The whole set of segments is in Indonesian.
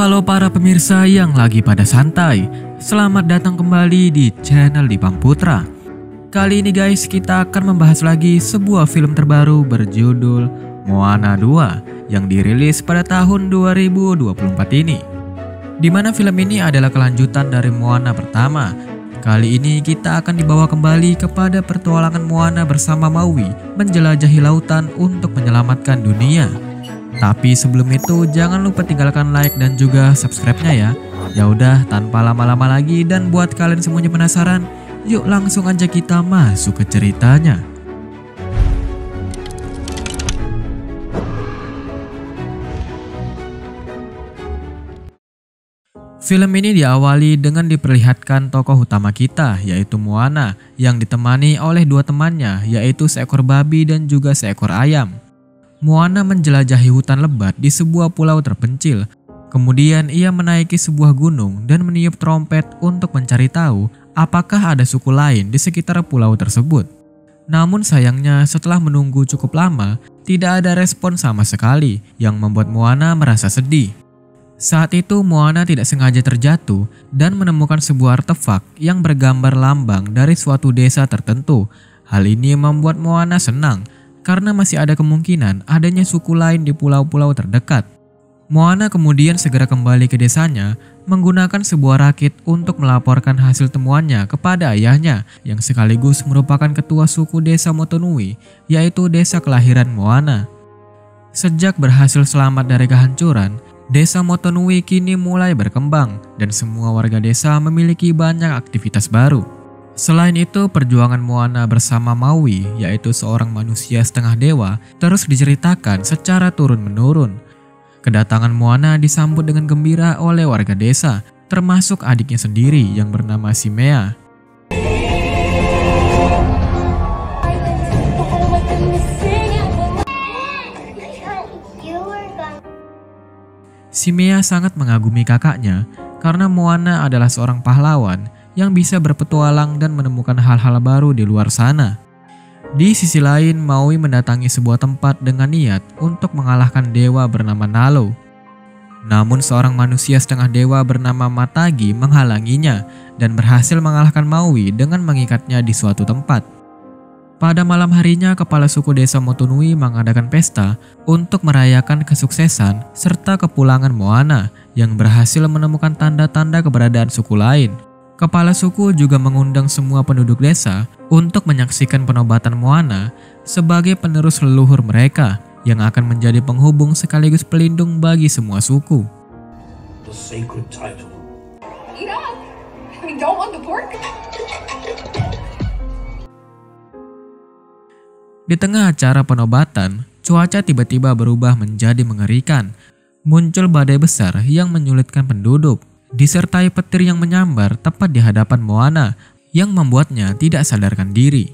Halo para pemirsa yang lagi pada santai, selamat datang kembali di channel Dipang Putra. Kali ini guys, kita akan membahas lagi sebuah film terbaru berjudul Moana 2 yang dirilis pada tahun 2024 ini. Dimana film ini adalah kelanjutan dari Moana pertama. Kali ini kita akan dibawa kembali kepada petualangan Moana bersama Maui menjelajahi lautan untuk menyelamatkan dunia. Tapi sebelum itu jangan lupa tinggalkan like dan juga subscribe-nya ya. Ya udah, tanpa lama-lama lagi dan buat kalian semuanya penasaran, yuk langsung aja kita masuk ke ceritanya. Film ini diawali dengan diperlihatkan tokoh utama kita, yaitu Moana, yang ditemani oleh dua temannya, yaitu seekor babi dan juga seekor ayam. Moana menjelajahi hutan lebat di sebuah pulau terpencil. Kemudian ia menaiki sebuah gunung dan meniup trompet untuk mencari tahu apakah ada suku lain di sekitar pulau tersebut. Namun sayangnya setelah menunggu cukup lama, tidak ada respon sama sekali yang membuat Moana merasa sedih. Saat itu Moana tidak sengaja terjatuh dan menemukan sebuah artefak yang bergambar lambang dari suatu desa tertentu. Hal ini membuat Moana senang karena masih ada kemungkinan adanya suku lain di pulau-pulau terdekat. Moana kemudian segera kembali ke desanya menggunakan sebuah rakit untuk melaporkan hasil temuannya kepada ayahnya yang sekaligus merupakan ketua suku desa Motunui, yaitu desa kelahiran Moana. Sejak berhasil selamat dari kehancuran, desa Motunui kini mulai berkembang dan semua warga desa memiliki banyak aktivitas baru. Selain itu, perjuangan Moana bersama Maui, yaitu seorang manusia setengah dewa, terus diceritakan secara turun-menurun. Kedatangan Moana disambut dengan gembira oleh warga desa, termasuk adiknya sendiri yang bernama Simea. Simea sangat mengagumi kakaknya karena Moana adalah seorang pahlawan yang bisa berpetualang dan menemukan hal-hal baru di luar sana. Di sisi lain, Maui mendatangi sebuah tempat dengan niat untuk mengalahkan dewa bernama Nalo. Namun seorang manusia setengah dewa bernama Matagi menghalanginya dan berhasil mengalahkan Maui dengan mengikatnya di suatu tempat. Pada malam harinya, kepala suku desa Motunui mengadakan pesta untuk merayakan kesuksesan serta kepulangan Moana yang berhasil menemukan tanda-tanda keberadaan suku lain. Kepala suku juga mengundang semua penduduk desa untuk menyaksikan penobatan Moana sebagai penerus leluhur mereka yang akan menjadi penghubung sekaligus pelindung bagi semua suku. The sacred title. Eat up. We don't want the pork. Di tengah acara penobatan, cuaca tiba-tiba berubah menjadi mengerikan. Muncul badai besar yang menyulitkan penduduk, disertai petir yang menyambar tepat di hadapan Moana yang membuatnya tidak sadarkan diri.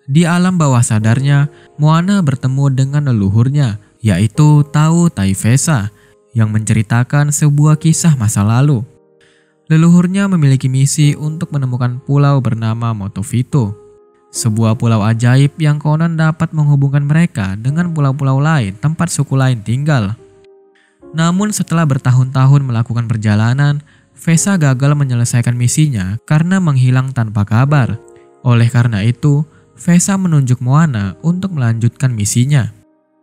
Di alam bawah sadarnya, Moana bertemu dengan leluhurnya, yaitu Tau Taifesa, yang menceritakan sebuah kisah masa lalu. Leluhurnya memiliki misi untuk menemukan pulau bernama Motofito, sebuah pulau ajaib yang konon dapat menghubungkan mereka dengan pulau-pulau lain tempat suku lain tinggal. Namun setelah bertahun-tahun melakukan perjalanan, Vesa gagal menyelesaikan misinya karena menghilang tanpa kabar. Oleh karena itu, Vesa menunjuk Moana untuk melanjutkan misinya.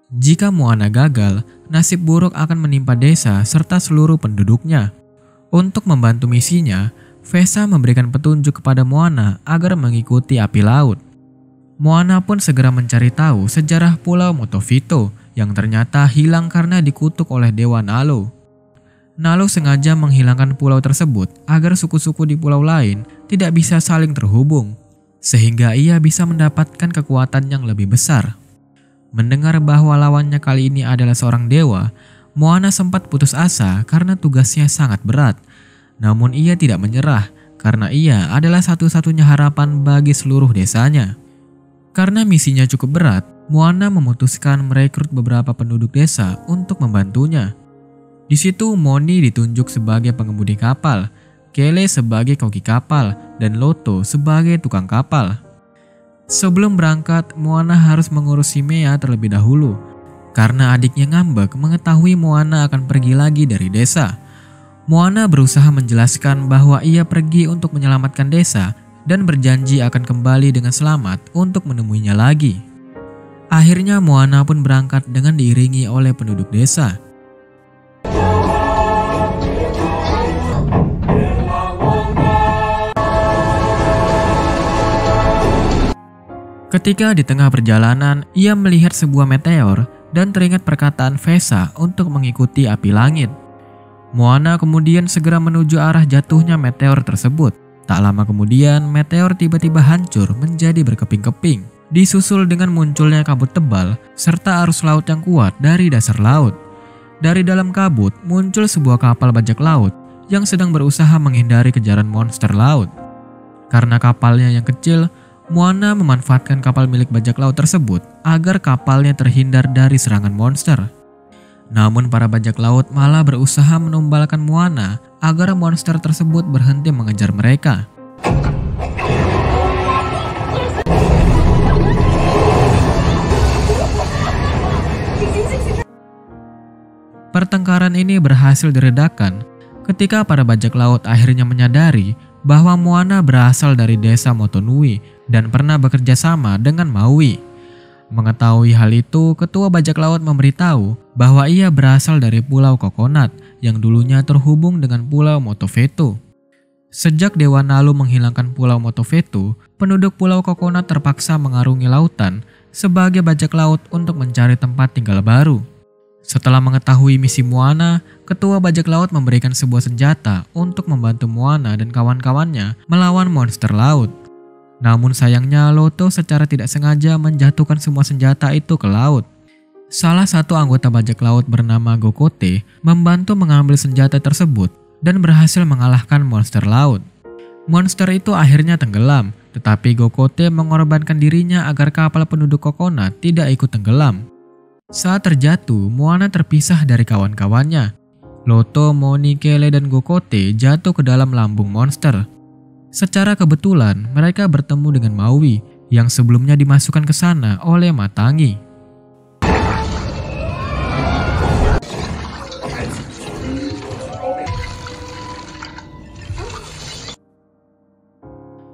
Jika Moana gagal, nasib buruk akan menimpa desa serta seluruh penduduknya. Untuk membantu misinya, Vesa memberikan petunjuk kepada Moana agar mengikuti api laut. Moana pun segera mencari tahu sejarah Pulau Motofito yang ternyata hilang karena dikutuk oleh Dewa Nalo. Nalo sengaja menghilangkan pulau tersebut agar suku-suku di pulau lain tidak bisa saling terhubung, sehingga ia bisa mendapatkan kekuatan yang lebih besar. Mendengar bahwa lawannya kali ini adalah seorang dewa, Moana sempat putus asa karena tugasnya sangat berat. Namun ia tidak menyerah karena ia adalah satu-satunya harapan bagi seluruh desanya. Karena misinya cukup berat, Moana memutuskan merekrut beberapa penduduk desa untuk membantunya. Di situ Moni ditunjuk sebagai pengemudi kapal, Kele sebagai koki kapal, dan Loto sebagai tukang kapal. Sebelum berangkat, Moana harus mengurus Simea terlebih dahulu. karena adiknya ngambek mengetahui Moana akan pergi lagi dari desa. Moana berusaha menjelaskan bahwa ia pergi untuk menyelamatkan desa dan berjanji akan kembali dengan selamat untuk menemuinya lagi. Akhirnya Moana pun berangkat dengan diiringi oleh penduduk desa. Ketika di tengah perjalanan, ia melihat sebuah meteor dan teringat perkataan Vesa untuk mengikuti api langit. Moana kemudian segera menuju arah jatuhnya meteor tersebut. Tak lama kemudian, meteor tiba-tiba hancur menjadi berkeping-keping, disusul dengan munculnya kabut tebal serta arus laut yang kuat dari dasar laut. Dari dalam kabut muncul sebuah kapal bajak laut yang sedang berusaha menghindari kejaran monster laut. Karena kapalnya yang kecil, Moana memanfaatkan kapal milik bajak laut tersebut agar kapalnya terhindar dari serangan monster. Namun para bajak laut malah berusaha menumbalkan Moana agar monster tersebut berhenti mengejar mereka. Pertengkaran ini berhasil diredakan ketika para bajak laut akhirnya menyadari bahwa Moana berasal dari desa Motunui dan pernah bekerja sama dengan Maui. Mengetahui hal itu, ketua bajak laut memberitahu bahwa ia berasal dari Pulau Coconut yang dulunya terhubung dengan Pulau Motovetu. Sejak Dewa Nalu menghilangkan Pulau Motovetu, penduduk Pulau Coconut terpaksa mengarungi lautan sebagai bajak laut untuk mencari tempat tinggal baru. Setelah mengetahui misi Moana, ketua bajak laut memberikan sebuah senjata untuk membantu Moana dan kawan-kawannya melawan monster laut. Namun sayangnya Loto secara tidak sengaja menjatuhkan semua senjata itu ke laut. Salah satu anggota bajak laut bernama Gokote membantu mengambil senjata tersebut dan berhasil mengalahkan monster laut. Monster itu akhirnya tenggelam, tetapi Gokote mengorbankan dirinya agar kapal penduduk Coconut tidak ikut tenggelam. Saat terjatuh, Moana terpisah dari kawan-kawannya. Loto, Moni, Kele, dan Gokote jatuh ke dalam lambung monster. Secara kebetulan, mereka bertemu dengan Maui yang sebelumnya dimasukkan ke sana oleh Matangi.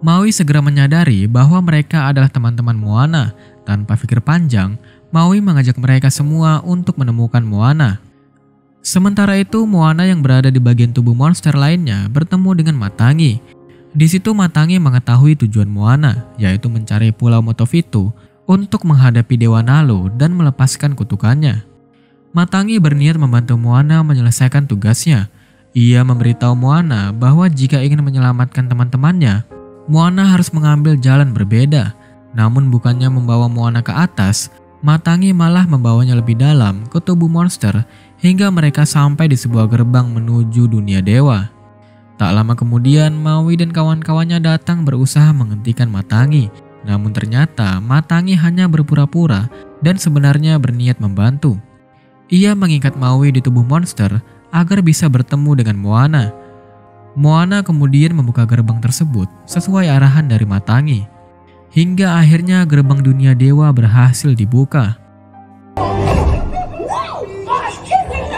Maui segera menyadari bahwa mereka adalah teman-teman Moana. Tanpa pikir panjang, Maui mengajak mereka semua untuk menemukan Moana. Sementara itu, Moana yang berada di bagian tubuh monster lainnya bertemu dengan Matangi. Di situ Matangi mengetahui tujuan Moana, yaitu mencari Pulau Motovitu untuk menghadapi Dewa Nalu dan melepaskan kutukannya. Matangi berniat membantu Moana menyelesaikan tugasnya. Ia memberitahu Moana bahwa jika ingin menyelamatkan teman-temannya, Moana harus mengambil jalan berbeda. Namun bukannya membawa Moana ke atas, Matangi malah membawanya lebih dalam ke tubuh monster hingga mereka sampai di sebuah gerbang menuju dunia dewa. Tak lama kemudian, Maui dan kawan-kawannya datang berusaha menghentikan Matangi. Namun ternyata Matangi hanya berpura-pura dan sebenarnya berniat membantu. Ia mengikat Maui di tubuh monster agar bisa bertemu dengan Moana. Moana kemudian membuka gerbang tersebut sesuai arahan dari Matangi. Hingga akhirnya gerbang dunia dewa berhasil dibuka.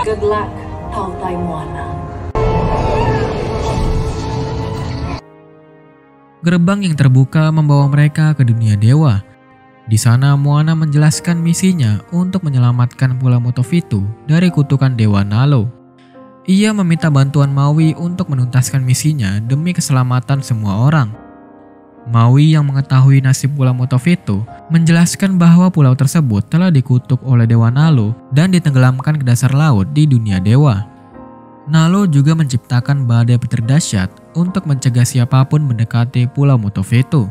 Good luck, Tautai Moana. Gerbang yang terbuka membawa mereka ke dunia dewa. Di sana Moana menjelaskan misinya untuk menyelamatkan Pulau Motovitu dari kutukan Dewa Nalu. Ia meminta bantuan Maui untuk menuntaskan misinya demi keselamatan semua orang. Maui yang mengetahui nasib Pulau Motovitu menjelaskan bahwa pulau tersebut telah dikutuk oleh Dewa Nalu dan ditenggelamkan ke dasar laut di dunia dewa. Nalu juga menciptakan badai petir dahsyat untuk mencegah siapapun mendekati Pulau Motovitu.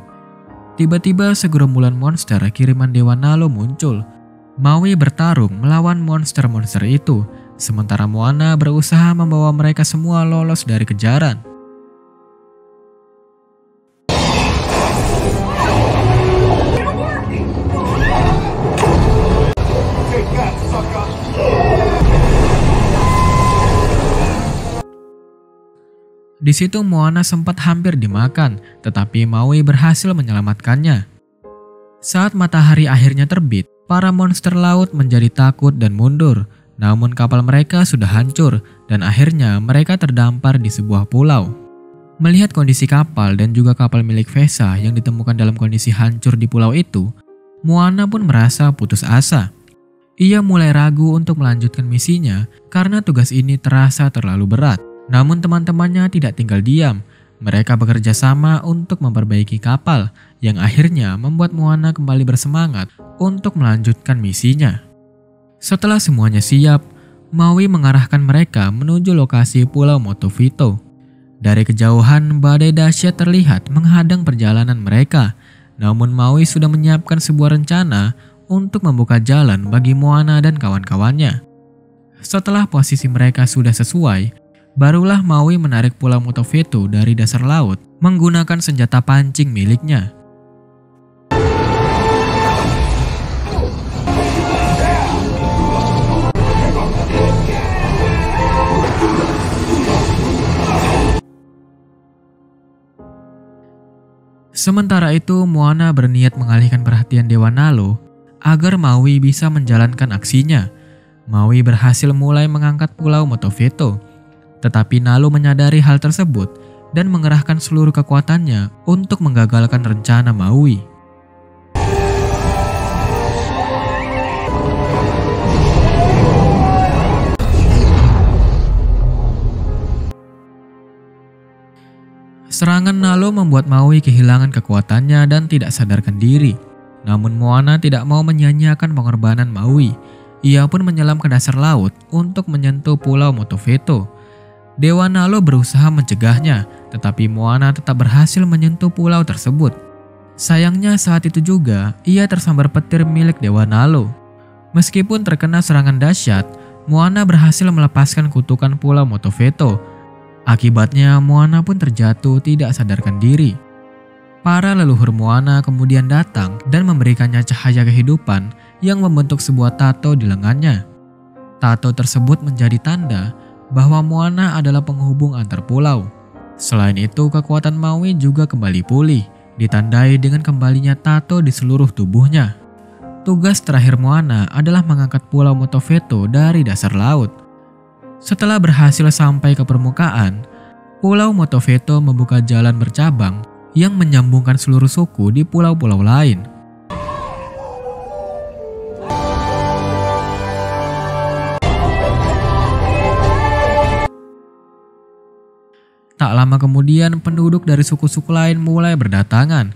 Tiba-tiba segerombolan monster kiriman Dewa Nalu muncul. Maui bertarung melawan monster-monster itu, sementara Moana berusaha membawa mereka semua lolos dari kejaran. Di situ Moana sempat hampir dimakan, tetapi Maui berhasil menyelamatkannya. Saat matahari akhirnya terbit, Para monster laut menjadi takut dan mundur, namun kapal mereka sudah hancur dan akhirnya mereka terdampar di sebuah pulau. Melihat kondisi kapal dan juga kapal milik Vesa yang ditemukan dalam kondisi hancur di pulau itu, Moana pun merasa putus asa. Ia mulai ragu untuk melanjutkan misinya karena tugas ini terasa terlalu berat. Namun teman-temannya tidak tinggal diam. Mereka bekerja sama untuk memperbaiki kapal yang akhirnya membuat Moana kembali bersemangat untuk melanjutkan misinya. Setelah semuanya siap, Maui mengarahkan mereka menuju lokasi Pulau Motovito. Dari kejauhan, badai dahsyat terlihat menghadang perjalanan mereka. Namun Maui sudah menyiapkan sebuah rencana untuk membuka jalan bagi Moana dan kawan-kawannya. Setelah posisi mereka sudah sesuai, barulah Maui menarik Pulau Motovito dari dasar laut menggunakan senjata pancing miliknya. Sementara itu, Moana berniat mengalihkan perhatian Dewa Nalo agar Maui bisa menjalankan aksinya. Maui berhasil mulai mengangkat Pulau Motovito. Tetapi Nalo menyadari hal tersebut dan mengerahkan seluruh kekuatannya untuk menggagalkan rencana Maui. Serangan Nalo membuat Maui kehilangan kekuatannya dan tidak sadarkan diri. Namun Moana tidak mau menyia-nyiakan pengorbanan Maui. Ia pun menyelam ke dasar laut untuk menyentuh Pulau Motovito. Dewa Nalo berusaha mencegahnya, tetapi Moana tetap berhasil menyentuh pulau tersebut. Sayangnya saat itu juga, ia tersambar petir milik Dewa Nalo. Meskipun terkena serangan dahsyat, Moana berhasil melepaskan kutukan Pulau Motovito. Akibatnya, Moana pun terjatuh tidak sadarkan diri. Para leluhur Moana kemudian datang dan memberikannya cahaya kehidupan yang membentuk sebuah tato di lengannya. Tato tersebut menjadi tanda bahwa Moana adalah penghubung antar pulau. Selain itu, kekuatan Maui juga kembali pulih, ditandai dengan kembalinya tato di seluruh tubuhnya. Tugas terakhir Moana adalah mengangkat Pulau Motovito dari dasar laut. Setelah berhasil sampai ke permukaan, Pulau Motovito membuka jalan bercabang yang menyambungkan seluruh suku di pulau-pulau lain. Tak lama kemudian, penduduk dari suku-suku lain mulai berdatangan.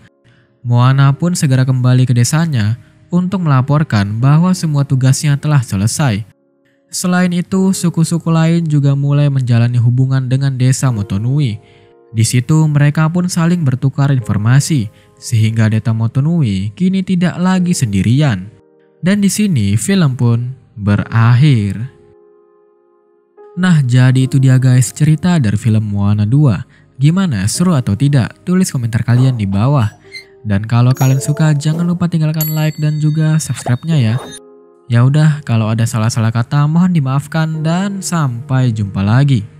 Moana pun segera kembali ke desanya untuk melaporkan bahwa semua tugasnya telah selesai. Selain itu, suku-suku lain juga mulai menjalani hubungan dengan desa Motonui. Di situ mereka pun saling bertukar informasi, sehingga Deta Motonui kini tidak lagi sendirian. Dan di sini film pun berakhir. Nah, jadi itu dia guys cerita dari film Moana 2. Gimana, seru atau tidak? Tulis komentar kalian di bawah. Dan kalau kalian suka, jangan lupa tinggalkan like dan juga subscribe-nya ya. Ya udah, kalau ada salah-salah kata mohon dimaafkan dan sampai jumpa lagi.